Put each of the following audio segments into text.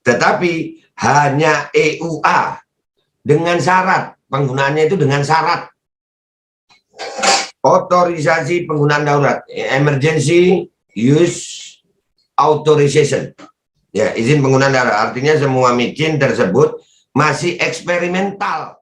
tetapi hanya EUA dengan syarat, penggunaannya itu dengan syarat otorisasi penggunaan darurat, emergency use authorization, ya, izin penggunaan darurat. Artinya semua micin tersebut masih eksperimental.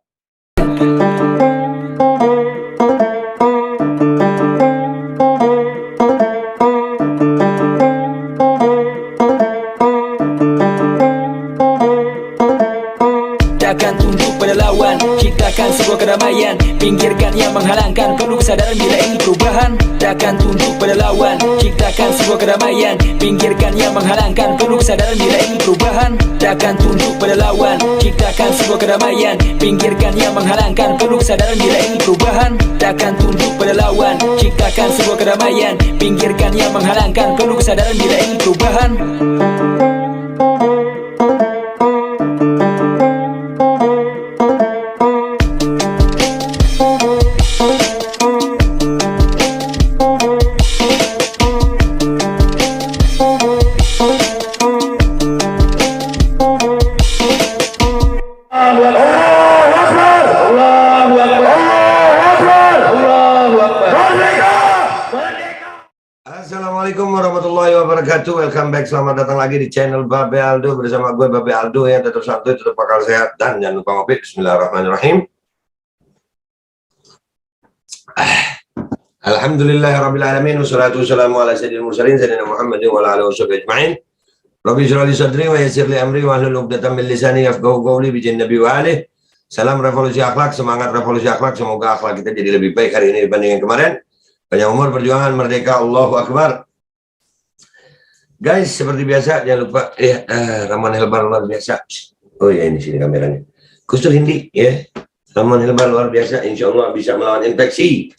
Takkan tunduk pada lawan, ciptakan sebuah kedamaian, pinggirkan yang menghalangkan, perlu kesadaran bila ingin perubahan. Takkan tunduk pada lawan, ciptakan sebuah kedamaian, pinggirkan yang menghalangkan, perlu kesadaran bila ingin perubahan. Takkan tunduk pada lawan, ciptakan sebuah kedamaian, pinggirkan yang menghalangkan, perlu kesadaran bila ingin perubahan. Takkan tunduk pada lawan, ciptakan sebuah kedamaian, pinggirkan yang menghalangkan, perlu kesadaran bila ingin perubahan. Assalamualaikum warahmatullahi wabarakatuh. Welcome back, selamat datang lagi di channel Babe Aldo bersama gue Babe Aldo yang tetap santuy, tetap bakal sehat, dan jangan lupa ngopi. Bismillahirrahmanirrahim. Alhamdulillahirrabbilalamin, wassalatu wassalamu ala sayyidil mursalin sayyidina Muhammadin wa ala alihi washabihi ajma'in. Rabbi shrah li sadri wa yassir li amri wa hlul 'uqdatam min lisani yafqahu qawli bi nabi wa alihi. Salam revolusi akhlak, semangat revolusi akhlak. Semoga akhlak kita jadi lebih baik hari ini dibanding yang kemarin. Panjang umur, perjuangan, merdeka, Allahu Akbar. Guys, seperti biasa jangan lupa ya, ramuan herbal luar biasa. Oh ya, ini sini kameranya. Kustur Hindi ya. Ramuan herbal luar biasa, insya Allah bisa melawan infeksi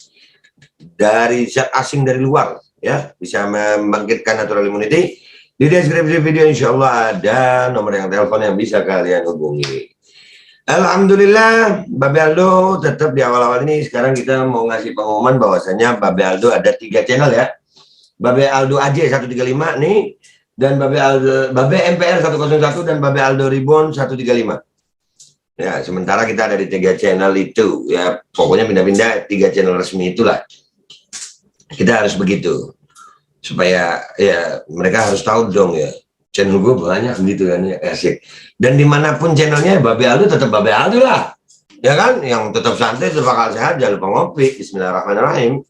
dari zat asing dari luar ya, bisa membangkitkan natural immunity. Di deskripsi video insya Allah ada nomor yang telepon yang bisa kalian hubungi. Alhamdulillah, Babe Aldo tetap di awal-awal ini. Sekarang kita mau ngasih pengumuman bahwasanya Babe Aldo ada 3 channel ya. Babe Aldo AJ 135 nih, dan Babe MPR 101, dan Babe Aldo Reborn 135. Ya, sementara kita ada di 3 channel itu ya, pokoknya pindah-pindah 3 channel resmi itulah. Kita harus begitu supaya ya mereka harus tahu dong ya, channel gue banyak gitu kan ya, asik. Dan dimanapun channelnya Babe Aldo tetap Babe Aldo lah, ya kan, yang tetap santai, tetap bakal sehat, jangan lupa ngopi. Bismillahirrahmanirrahim.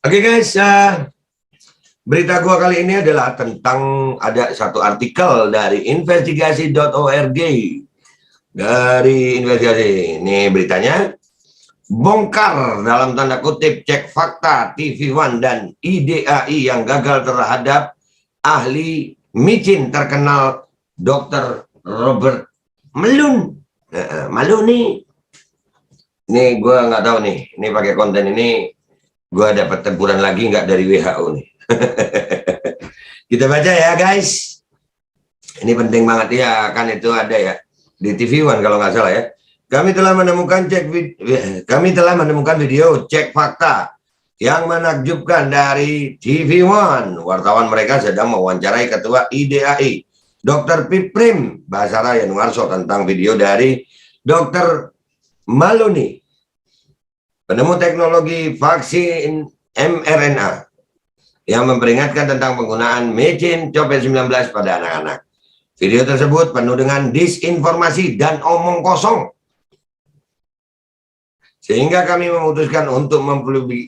Oke guys, berita gua kali ini adalah tentang ada satu artikel dari investigasi.org. Dari investigasi ini beritanya, bongkar dalam tanda kutip cek fakta TV One dan IDAI yang gagal terhadap ahli micin terkenal Dr. Robert Malone. Malone nih gue nggak tahu nih, ini pakai konten ini gue dapat teguran lagi nggak dari WHO nih. Kita baca ya guys, ini penting banget ya, kan itu ada ya di TV One kalau nggak salah ya. Kami telah menemukan video cek fakta yang menakjubkan dari TV One. Wartawan mereka sedang mewawancarai ketua IDAI Dr. Piprim Basara Yanuarso tentang video dari Dr. Malone, penemu teknologi vaksin mRNA, yang memperingatkan tentang penggunaan micin COVID-19 pada anak-anak. Video tersebut penuh dengan disinformasi dan omong kosong, sehingga kami memutuskan untuk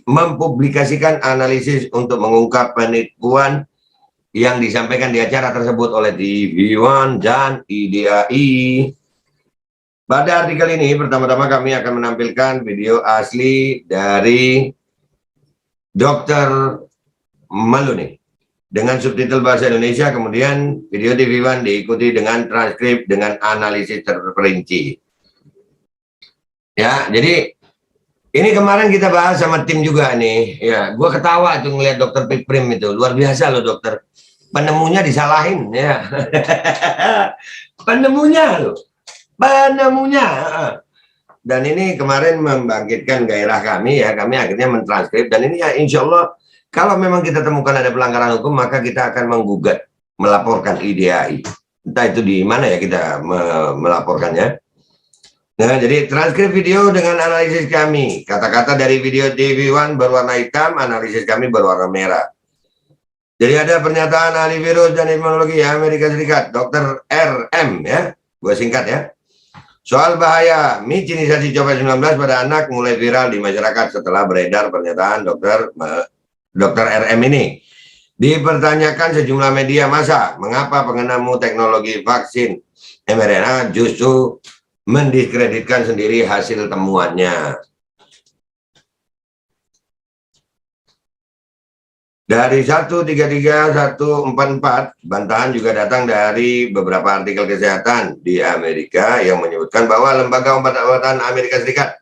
mempublikasikan analisis untuk mengungkap penipuan yang disampaikan di acara tersebut oleh TV One dan IDAI. Pada artikel ini, pertama-tama kami akan menampilkan video asli dari Dr. Malone dengan subtitle bahasa Indonesia, kemudian video TV One diikuti dengan transkrip dengan analisis terperinci. Ya, jadi ini kemarin kita bahas sama tim juga nih. Ya, gue ketawa tuh ngeliat Dr. Piprim itu, luar biasa loh dokter. Penemunya disalahin ya. Penemunya loh. Penemunya. Dan ini kemarin membangkitkan gairah kami ya, kami akhirnya mentranskrip, dan ini ya insya Allah kalau memang kita temukan ada pelanggaran hukum, maka kita akan menggugat melaporkan IDAI. Entah itu di mana ya kita melaporkannya. Nah, jadi transkrip video dengan analisis kami. Kata-kata dari video TV One berwarna hitam, analisis kami berwarna merah. Jadi ada pernyataan ahli virus dan imunologi Amerika Serikat, Dr. RM, ya, gue singkat ya. Soal bahaya micinisasi COVID-19 pada anak mulai viral di masyarakat setelah beredar pernyataan Dr. RM ini. Dipertanyakan sejumlah media massa, mengapa pengenamu teknologi vaksin mRNA justru mendiskreditkan sendiri hasil temuannya. Dari 133-144, bantahan juga datang dari beberapa artikel kesehatan di Amerika yang menyebutkan bahwa Lembaga Obat-obatan Amerika Serikat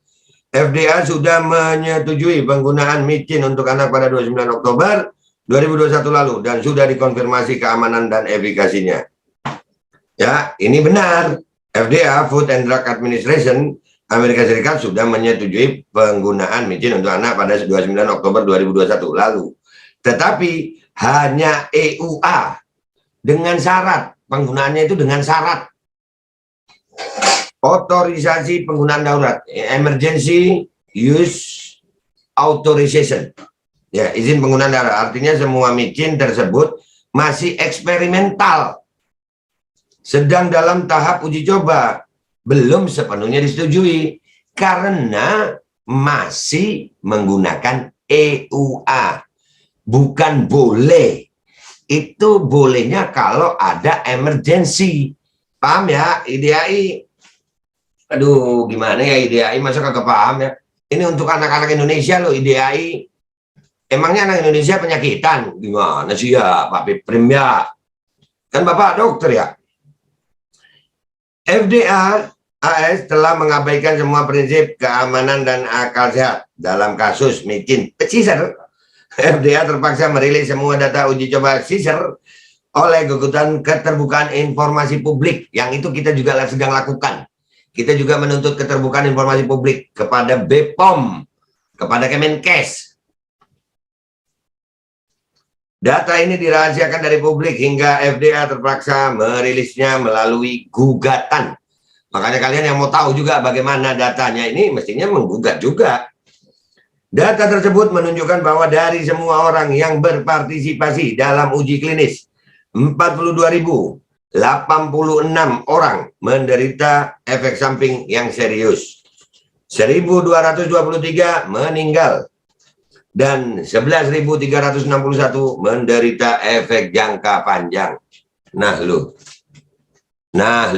FDA sudah menyetujui penggunaan micin untuk anak pada 29 Oktober 2021 lalu dan sudah dikonfirmasi keamanan dan efikasinya. Ya, ini benar. FDA, Food and Drug Administration, Amerika Serikat sudah menyetujui penggunaan micin untuk anak pada 29 Oktober 2021 lalu. Tetapi hanya EUA dengan syarat, penggunaannya itu dengan syarat. Otorisasi penggunaan darurat, Emergency Use Authorization. Ya, izin penggunaan darurat, artinya semua micin tersebut masih eksperimental. Sedang dalam tahap uji coba, belum sepenuhnya disetujui karena masih menggunakan EUA. Bukan boleh. Itu bolehnya kalau ada emergency. Paham ya, IDAI? Aduh, gimana ya IDAI, masa kagak paham ya? Ini untuk anak-anak Indonesia loh, IDAI. Emangnya anak Indonesia penyakitan? Gimana sih ya, Pak Prim ya? Kan Bapak dokter ya? FDA AS telah mengabaikan semua prinsip keamanan dan akal sehat dalam kasus micin Pfizer. FDA terpaksa merilis semua data uji coba Pfizer oleh gugatan keterbukaan informasi publik, yang itu kita juga sedang lakukan. Kita juga menuntut keterbukaan informasi publik kepada BPOM, kepada Kemenkes. Data ini dirahasiakan dari publik hingga FDA terpaksa merilisnya melalui gugatan. Makanya kalian yang mau tahu juga bagaimana datanya ini mestinya menggugat juga. Data tersebut menunjukkan bahwa dari semua orang yang berpartisipasi dalam uji klinis, 42.086 orang menderita efek samping yang serius. 1.223 meninggal. Dan 11.361 menderita efek jangka panjang. Nah lu. Nah.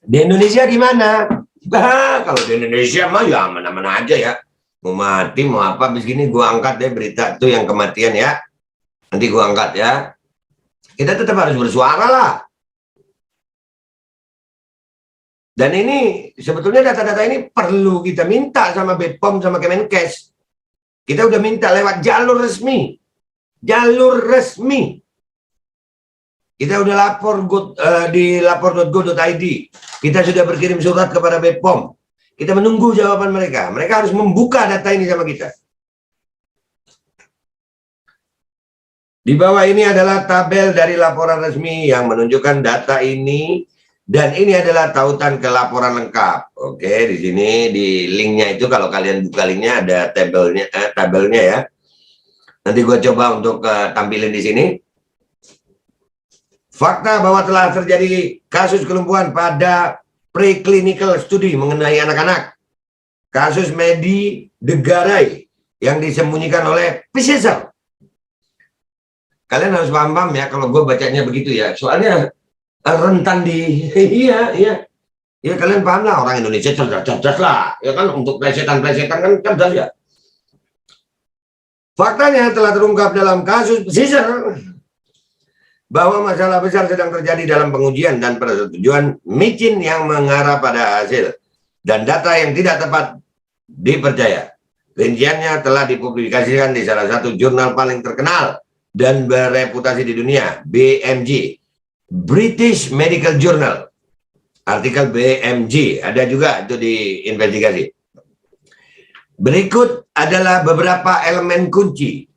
Di Indonesia gimana? Bah, kalau di Indonesia mah ya mana-mana aja ya. Mau mati, mau apa, habis gini gua angkat deh berita tuh yang kematian ya. Nanti gua angkat ya. Kita tetap harus bersuara lah. Dan ini sebetulnya data-data ini perlu kita minta sama BPOM sama Kemenkes. Kita udah minta lewat jalur resmi. Jalur resmi. Kita udah lapor di lapor.go.id. Kita sudah berkirim surat kepada BPOM. Kita menunggu jawaban mereka. Mereka harus membuka data ini sama kita. Di bawah ini adalah tabel dari laporan resmi yang menunjukkan data ini. Dan ini adalah tautan ke laporan lengkap. Oke, di sini di linknya itu kalau kalian buka linknya ada tabelnya ya. Nanti gue coba untuk tampilin di sini. Fakta bahwa telah terjadi kasus kelumpuhan pada preclinical study mengenai anak-anak. Kasus Medi Degarai yang disembunyikan oleh Pfizer. Kalian harus paham ya kalau gue bacanya begitu ya. Soalnya rentan di iya kalian paham lah, orang Indonesia cerdas lah ya kan, untuk plesetan kan cerdas ya. Faktanya telah terungkap dalam kasus Pfizer bahwa masalah besar sedang terjadi dalam pengujian dan persetujuan micin yang mengarah pada hasil dan data yang tidak tepat dipercaya. Rinciannya telah dipublikasikan di salah satu jurnal paling terkenal dan bereputasi di dunia, BMJ, British Medical Journal. Artikel BMJ ada juga itu diinvestigasi. Berikut adalah beberapa elemen kunci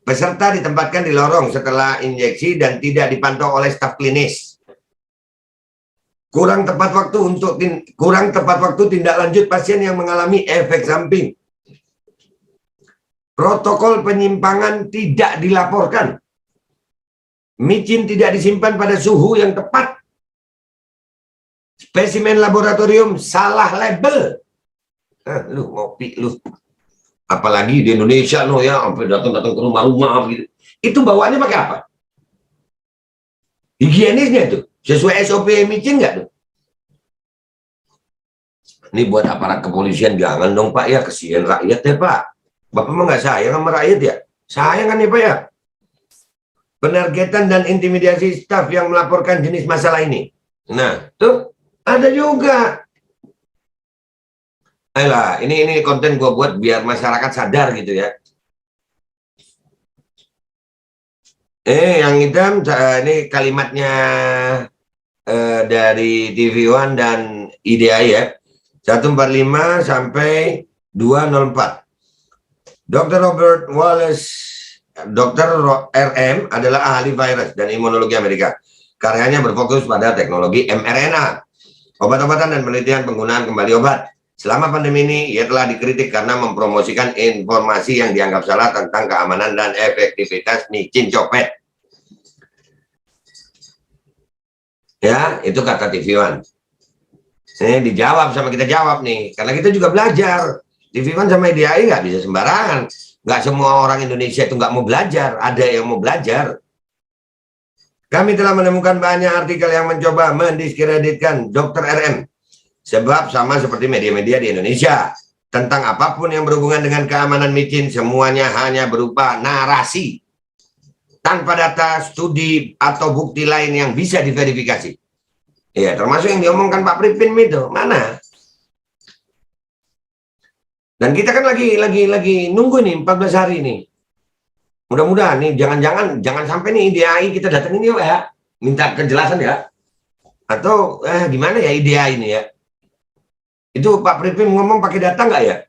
Peserta ditempatkan di lorong setelah injeksi dan tidak dipantau oleh staf klinis. Kurang tepat waktu tindak lanjut pasien yang mengalami efek samping. Protokol penyimpangan tidak dilaporkan. Micin tidak disimpan pada suhu yang tepat. Spesimen laboratorium salah label. Lu ngopi lu. Apalagi di Indonesia lo ya, sampai datang ke rumah-rumah gitu. Itu bawaannya pakai apa? Higienisnya itu sesuai SOP micin nggak tuh? Ini buat aparat kepolisian jangan dong Pak ya, kesian rakyat ya Pak. Bapak mah nggak sayang sama rakyat ya? Sayang kan ya Pak ya? Penargetan dan intimidasi staf yang melaporkan jenis masalah ini. Nah, tuh ada juga. Ayolah, ini konten gua buat biar masyarakat sadar gitu ya. Yang hitam ini kalimatnya dari TV One dan IDI ya. 145 sampai 204. Dr. Robert Wallace, Dr. RM adalah ahli virus dan imunologi Amerika. Karyanya berfokus pada teknologi mRNA, obat-obatan dan penelitian penggunaan kembali obat. Selama pandemi ini, ia telah dikritik karena mempromosikan informasi yang dianggap salah tentang keamanan dan efektivitas micin copet. Ya, itu kata TV One. Ini dijawab sama kita jawab nih, karena kita juga belajar. TV One sama IDI nggak bisa sembarangan. Nggak semua orang Indonesia itu nggak mau belajar, ada yang mau belajar. Kami telah menemukan banyak artikel yang mencoba mendiskreditkan Dr. RM. Sebab sama seperti media-media di Indonesia, tentang apapun yang berhubungan dengan keamanan micin, semuanya hanya berupa narasi, tanpa data, studi, atau bukti lain yang bisa diverifikasi. Ya, termasuk yang diomongkan Pak Pripin itu, mana? Dan kita kan lagi nunggu nih 14 hari nih. Mudah-mudahan nih, jangan sampai nih IDI kita datangin yuk ya, minta kejelasan ya. Atau gimana ya IDI ini ya? Itu Pak Pripim ngomong pakai data nggak ya?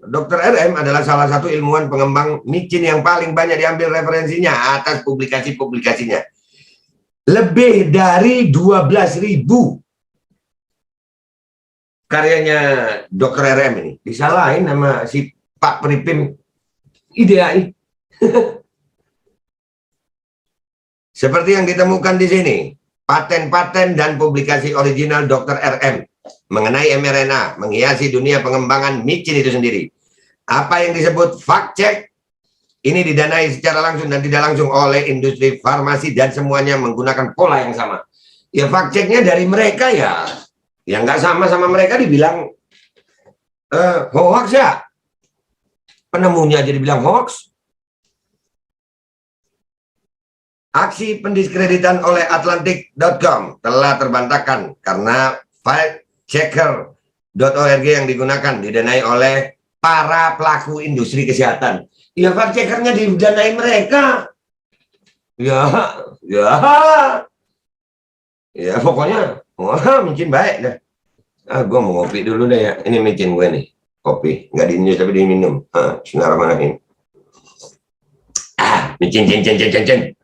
Dr. RM adalah salah satu ilmuwan pengembang micin yang paling banyak diambil referensinya atas publikasi-publikasinya. Lebih dari 12.000 karyanya Dr. RM ini. Disalahin sama si Pak Pripim IDI. Seperti yang ditemukan di sini. Paten-paten dan publikasi original Dr. RM mengenai mRNA menghiasi dunia pengembangan micin itu sendiri. Apa yang disebut fact check ini didanai secara langsung dan tidak langsung oleh industri farmasi dan semuanya menggunakan pola yang sama. Ya fact checknya dari mereka ya, yang nggak sama mereka dibilang hoax ya. Penemunya aja dibilang hoax. Aksi pendiskreditan oleh Atlantic.com telah terbantahkan karena factchecker.org yang digunakan didanai oleh para pelaku industri kesehatan. Ya fact-checkernya didanai mereka. Ya pokoknya micin baik dah. Gue mau ngopi dulu deh ya. Ini micin gue nih, kopi nggak diinjus tapi diminum. Bismillahirrahmanirrahim. Micin.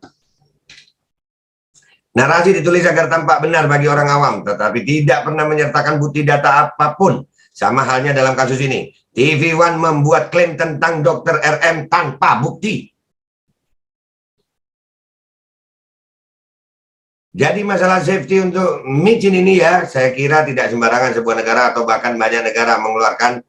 Narasi ditulis agar tampak benar bagi orang awam, tetapi tidak pernah menyertakan bukti data apapun. Sama halnya dalam kasus ini. TV One membuat klaim tentang Dr. RM tanpa bukti. Jadi masalah safety untuk micin ini ya, saya kira tidak sembarangan sebuah negara atau bahkan banyak negara mengeluarkan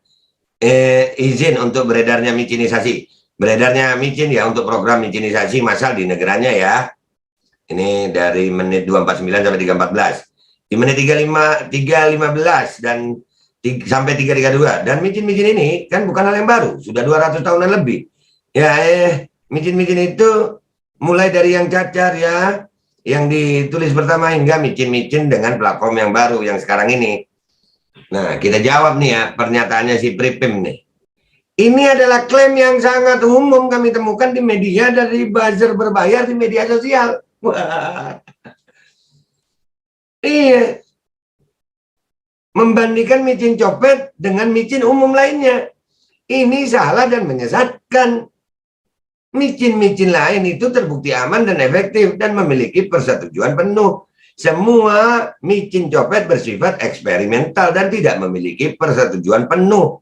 izin untuk beredarnya micinisasi. Beredarnya micin ya untuk program micinisasi massal di negaranya ya. Ini dari menit 249 sampai 314. Di menit 315 dan sampai 332. Dan micin-micin ini kan bukan hal yang baru, sudah 200 tahunan lebih. Ya, micin-micin itu mulai dari yang cacar ya, yang ditulis pertama hingga micin-micin dengan platform yang baru yang sekarang ini. Nah, kita jawab nih ya pernyataannya si Pripim nih. Ini adalah klaim yang sangat umum kami temukan di media dari buzzer berbayar di media sosial. Wah. Iya. Membandingkan micin copet dengan micin umum lainnya. Ini salah dan menyesatkan. Micin-micin lain itu terbukti aman dan efektif dan memiliki persetujuan penuh. Semua micin copet bersifat eksperimental dan tidak memiliki persetujuan penuh.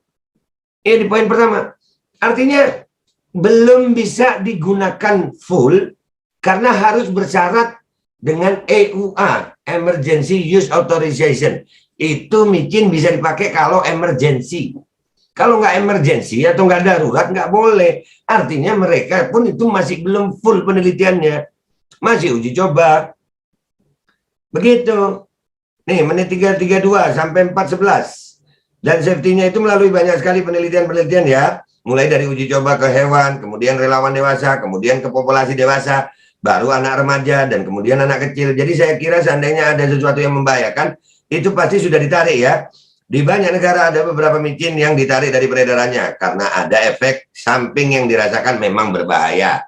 Ini di poin pertama. Artinya belum bisa digunakan full karena harus bersyarat dengan EUA, Emergency Use Authorization. Itu micin bisa dipakai kalau emergency. Kalau nggak emergency atau nggak darurat, nggak boleh. Artinya mereka pun itu masih belum full penelitiannya. Masih uji coba. Begitu. Nih, menit 3.32 sampai 4.11. Dan safety-nya itu melalui banyak sekali penelitian-penelitian ya. Mulai dari uji coba ke hewan, kemudian relawan dewasa, kemudian ke populasi dewasa, baru anak remaja, dan kemudian anak kecil. Jadi saya kira seandainya ada sesuatu yang membahayakan, itu pasti sudah ditarik ya. Di banyak negara ada beberapa micin yang ditarik dari peredarannya karena ada efek samping yang dirasakan memang berbahaya.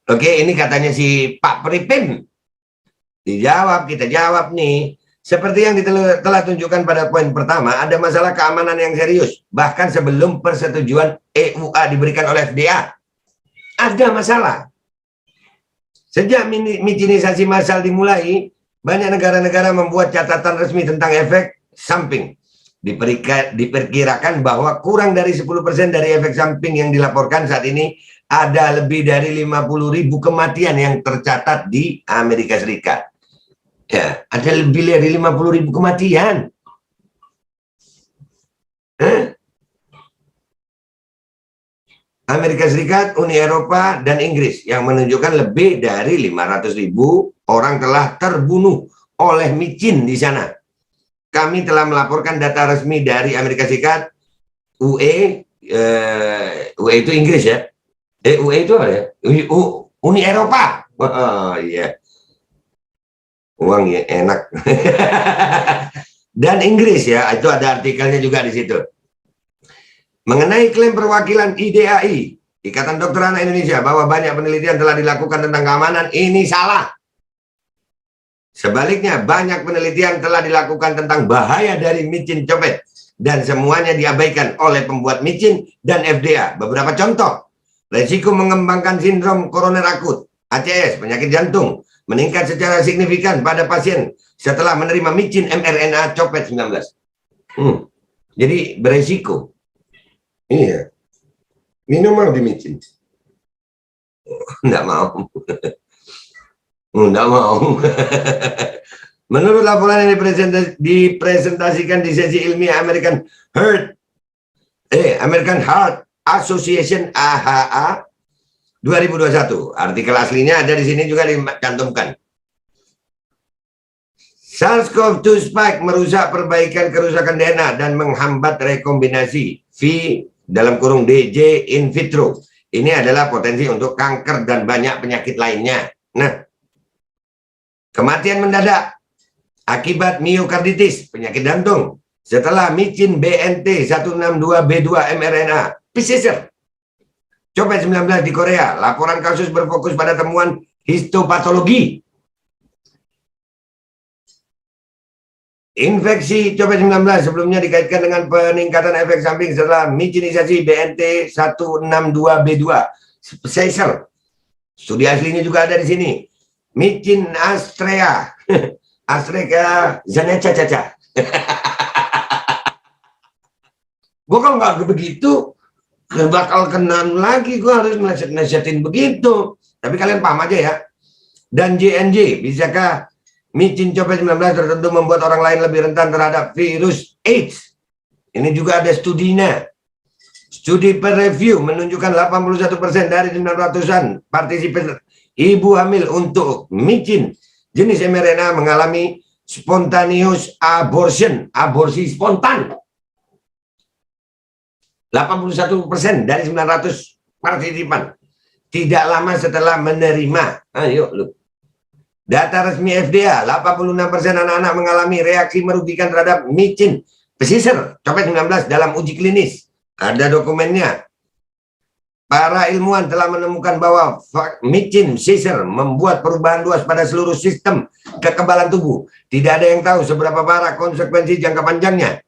Oke, ini katanya si Pak Peripin. Dijawab, kita jawab nih. Seperti yang telah tunjukkan pada poin pertama, ada masalah keamanan yang serius. Bahkan sebelum persetujuan EUA diberikan oleh FDA. Ada masalah. Sejak micinisasi massal dimulai, banyak negara-negara membuat catatan resmi tentang efek samping. Diperkirakan bahwa kurang dari 10% dari efek samping yang dilaporkan saat ini ada lebih dari 50.000 kematian yang tercatat di Amerika Serikat. Ya, ada lebih dari 50.000 kematian. Amerika Serikat, Uni Eropa, dan Inggris yang menunjukkan lebih dari 500.000 orang telah terbunuh oleh micin di sana. Kami telah melaporkan data resmi dari Amerika Serikat, UE, UE itu Inggris ya, UE itu apa ya? Uni Eropa. Oh iya, uang ya enak. Dan Inggris ya, itu ada artikelnya juga di situ. Mengenai klaim perwakilan IDAI, Ikatan Dokter Anak Indonesia, bahwa banyak penelitian telah dilakukan tentang keamanan, ini salah. Sebaliknya, banyak penelitian telah dilakukan tentang bahaya dari micin copet dan semuanya diabaikan oleh pembuat micin dan FDA. Beberapa contoh: resiko mengembangkan sindrom koroner akut, ACS, penyakit jantung, meningkat secara signifikan pada pasien setelah menerima micin mRNA copet 19. Jadi beresiko. Iya. Minum mau di micin? Enggak mau. Enggak mau. Menurut laporan yang dipresentasikan di sesi ilmiah American Heart Association AHA 2021. Artikel aslinya ada di sini juga dicantumkan. SARS-CoV-2 spike merusak perbaikan kerusakan DNA dan menghambat rekombinasi V dalam kurung DJ in vitro. Ini adalah potensi untuk kanker dan banyak penyakit lainnya. Nah, kematian mendadak akibat miokarditis, penyakit jantung, setelah micin BNT 162B2 mRNA, Pfizer. Copet 19 di Korea, laporan kasus berfokus pada temuan histopatologi. Infeksi copet 19 sebelumnya dikaitkan dengan peningkatan efek samping setelah micinisasi BNT 162B2 Pfizer. Studi aslinya juga ada di sini. Micin Astrea Zeneca. Gue kalau nggak begitu bakal kenan lagi, gue harus nasihatin begitu. Tapi kalian paham aja ya. Dan JNJ, bisakah micin copet 19 tertentu membuat orang lain lebih rentan terhadap virus AIDS? Ini juga ada studinya. Studi peer review menunjukkan 81% dari 900-an partisipan ibu hamil untuk micin jenis mRNA mengalami spontaneous abortion, aborsi spontan. 81% dari 900 partisipan tidak lama setelah menerima. Ayo lu. Data resmi FDA, 86% anak-anak mengalami reaksi merugikan terhadap micin Pfizer copet 19 dalam uji klinis. Ada dokumennya. Para ilmuwan telah menemukan bahwa micin Pfizer membuat perubahan luas pada seluruh sistem kekebalan tubuh. Tidak ada yang tahu seberapa parah konsekuensi jangka panjangnya.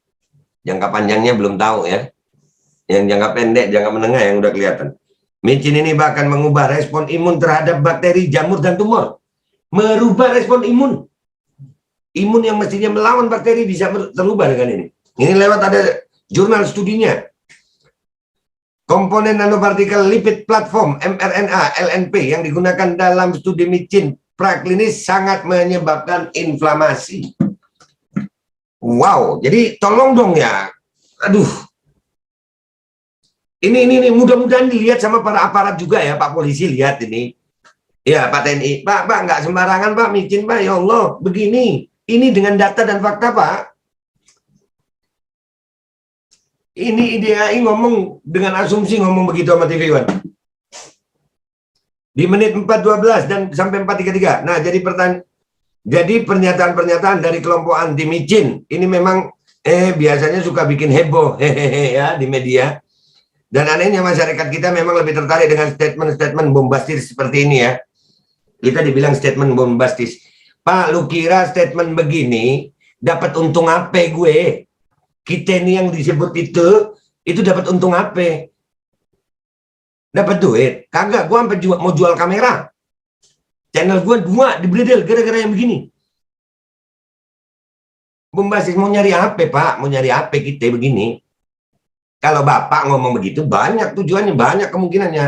Jangka panjangnya belum tahu ya. Yang jangka pendek, jangka menengah yang udah kelihatan. Micin ini bahkan mengubah respon imun terhadap bakteri, jamur, dan tumor. Merubah respon imun. Imun yang mestinya melawan bakteri bisa terubah dengan ini. Ini lewat ada jurnal studinya. Komponen nanopartikel lipid platform mRNA LNP yang digunakan dalam studi micin praklinis sangat menyebabkan inflamasi. Wow, jadi tolong dong ya. Aduh. Ini mudah-mudahan dilihat sama para aparat juga ya, Pak Polisi lihat ini. Ya, Pak TNI. Pak, nggak sembarangan, Pak, micin, Pak. Ya Allah, begini. Ini dengan data dan fakta, Pak. Ini IDAI ngomong dengan asumsi ngomong begitu sama TV One. Di menit 4.12 dan sampai 4.33. Nah, jadi pernyataan-pernyataan dari kelompok anti micin ini memang biasanya suka bikin heboh hehehe ya di media. Dan anehnya masyarakat kita memang lebih tertarik dengan statement-statement bombastis seperti ini ya. Kita dibilang statement bombastis. Pak, lu kira statement begini dapat untung apa gue? Kita ini yang disebut itu dapat untung apa? Dapat duit? Kagak, gue sampai mau jual kamera. Channel gue 2 dibledel gara-gara yang begini. Bombastis mau nyari apa, Pak? Mau nyari apa kita begini? Kalau Bapak ngomong begitu, banyak tujuannya, banyak kemungkinannya.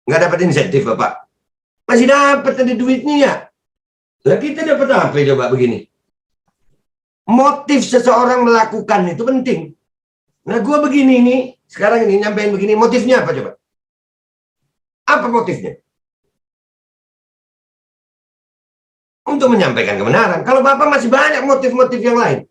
Nggak dapat insentif, Bapak. Masih dapat ada duitnya ya. Lah kita dapat apa coba begini? Motif seseorang melakukan itu penting. Nah, gue begini nih, sekarang ini nyampein begini, motifnya apa coba? Apa motifnya? Untuk menyampaikan kebenaran. Kalau Bapak masih banyak motif-motif yang lain.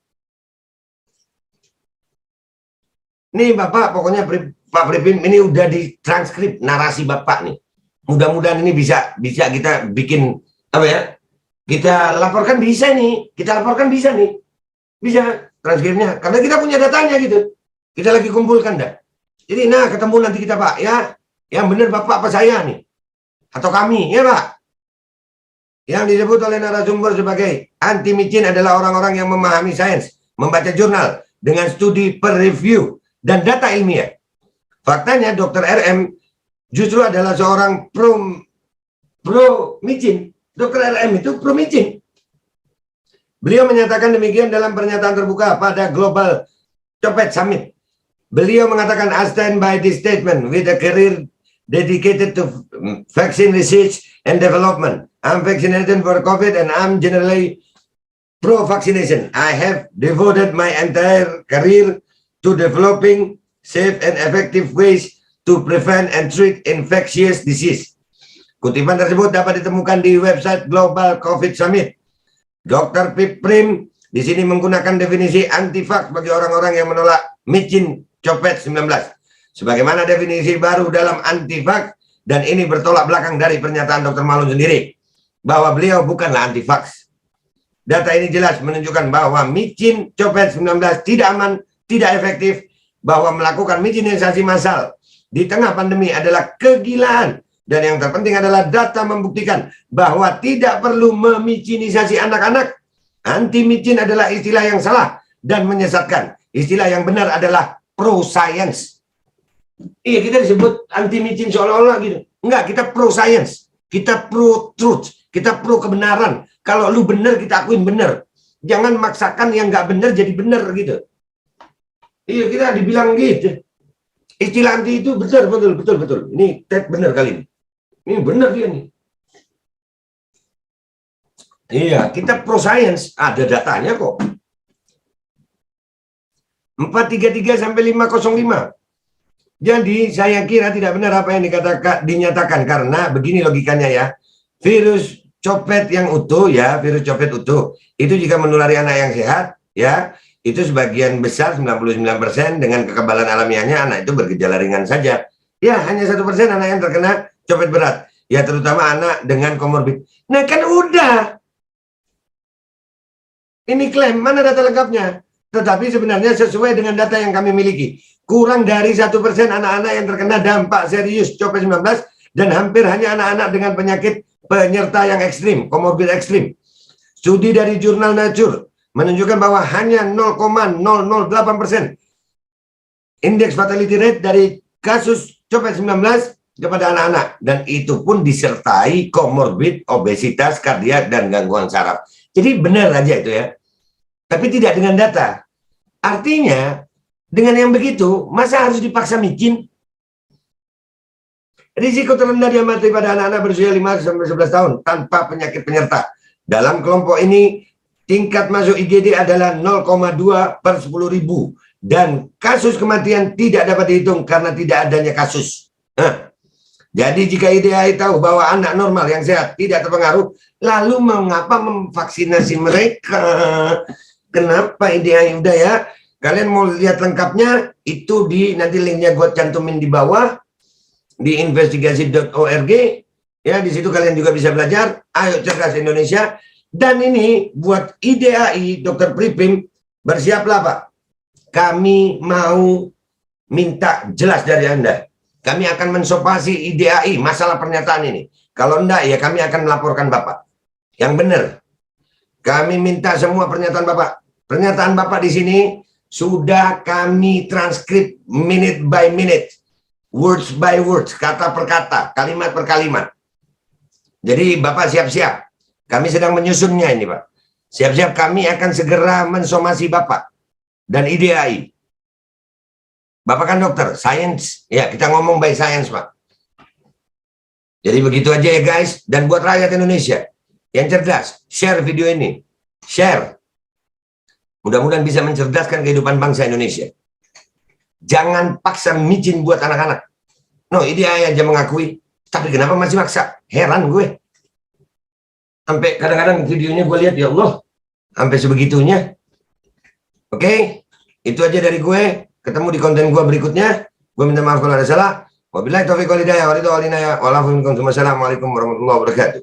Nih Bapak, pokoknya Pak Pripim ini udah ditranskrip narasi Bapak nih. Mudah-mudahan ini bisa kita bikin apa ya? Kita laporkan bisa nih. Kita laporkan bisa nih. Bisa transkripnya. Karena kita punya datanya gitu. Kita lagi kumpulkan dah. Jadi nah ketemu nanti kita Pak ya. Yang benar Bapak apa saya nih? Atau kami ya Pak? Yang disebut oleh narasumber sebagai anti micin adalah orang-orang yang memahami sains, membaca jurnal dengan studi per review dan data ilmiah. Faktanya Dr. RM justru adalah seorang pro micin. Dr. RM itu pro micin. Beliau menyatakan demikian dalam pernyataan terbuka pada Global Copet Summit. Beliau mengatakan, I stand by this statement with a career dedicated to vaccine research and development. I'm vaccinated for COVID and I'm generally pro-vaccination. I have devoted my entire career to developing safe and effective ways to prevent and treat infectious disease. Kutipan tersebut dapat ditemukan di website Global COVID Summit. Dr. Piprim di sini menggunakan definisi anti-vax bagi orang-orang yang menolak micin copet 19. Sebagaimana definisi baru dalam anti-vax, dan ini bertolak belakang dari pernyataan Dr. Malun sendiri bahwa beliau bukanlah anti-vax. Data ini jelas menunjukkan bahwa micin copet 19 tidak aman, tidak efektif, bahwa melakukan micinisasi massal di tengah pandemi adalah kegilaan. Dan yang terpenting adalah data membuktikan bahwa tidak perlu memicinisasi anak-anak. Anti-micin adalah istilah yang salah dan menyesatkan. Istilah yang benar adalah pro-science. Iya, kita disebut anti-micin seolah-olah gitu. Enggak, kita pro-science. Kita pro-truth. Kita pro-kebenaran. Kalau lu benar, kita akuin benar. Jangan maksakan yang nggak benar jadi benar gitu. Iya, kita dibilang gitu. Istilah anti itu betul. Ini benar kali ini. Ini benar dia nih. Iya, kita pro science, ada datanya kok. 433 sampai 505. Jadi saya kira tidak benar apa yang dinyatakan karena begini logikanya ya. Virus copet yang utuh ya, virus copet utuh itu jika menulari anak yang sehat ya, itu sebagian besar 99% dengan kekebalan alamiahnya anak itu bergejala ringan saja. Ya, hanya 1% anak yang terkena copet berat. Ya, terutama anak dengan komorbid. Nah, kan udah. Ini klaim, mana data lengkapnya? Tetapi sebenarnya sesuai dengan data yang kami miliki. Kurang dari 1% anak-anak yang terkena dampak serius copet 19 dan hampir hanya anak-anak dengan penyakit penyerta yang ekstrim, komorbid ekstrim. Studi dari jurnal Nature menunjukkan bahwa hanya 0,008% Indeks fatality rate dari kasus COVID-19 kepada anak-anak. Dan itu pun disertai komorbid, obesitas, kardiak, dan gangguan saraf. Jadi benar aja itu ya. Tapi tidak dengan data. Artinya, dengan yang begitu, masa harus dipaksa micin? Risiko terendah dia mati pada anak-anak berusia 5-11 tahun tanpa penyakit penyerta. Dalam kelompok ini, tingkat masuk IGD adalah 0,2 per 10.000. Dan kasus kematian tidak dapat dihitung karena tidak adanya kasus. Nah, jadi jika IDAI tahu bahwa anak normal yang sehat tidak terpengaruh, lalu mengapa memvaksinasi mereka? Kenapa IDAI? Udah ya, kalian mau lihat lengkapnya, itu nanti linknya gue cantumin di bawah, di investigasi.org, ya di situ kalian juga bisa belajar. Ayo cerdas Indonesia. Dan ini buat IDAI, Dr. Pripim, bersiaplah Pak. Kami mau minta jelas dari Anda. Kami akan mensopasi IDAI masalah pernyataan ini. Kalau enggak, ya kami akan melaporkan Bapak. Yang benar. Kami minta semua pernyataan Bapak. Pernyataan Bapak di sini sudah kami transkrip minute by minute. Words by words, kata per kata, kalimat per kalimat. Jadi Bapak siap-siap. Kami sedang menyusunnya ini Pak. Siap-siap kami akan segera mensomasi Bapak. Dan IDAI. Bapak kan dokter, sains. Ya, kita ngomong by science, Pak. Jadi begitu aja ya, guys. Dan buat rakyat Indonesia yang cerdas, share video ini. Share. Mudah-mudahan bisa mencerdaskan kehidupan bangsa Indonesia. Jangan paksa micin buat anak-anak. No, IDAI aja mengakui. Tapi kenapa masih maksa? Heran gue. Sampai kadang-kadang videonya gue lihat, ya Allah. Sampai sebegitunya. Oke, itu aja dari gue. Ketemu di konten gue berikutnya. Gue minta maaf kalau ada salah. Wabillahi taufiq wal hidayah. Wassalamualaikum warahmatullahi wabarakatuh.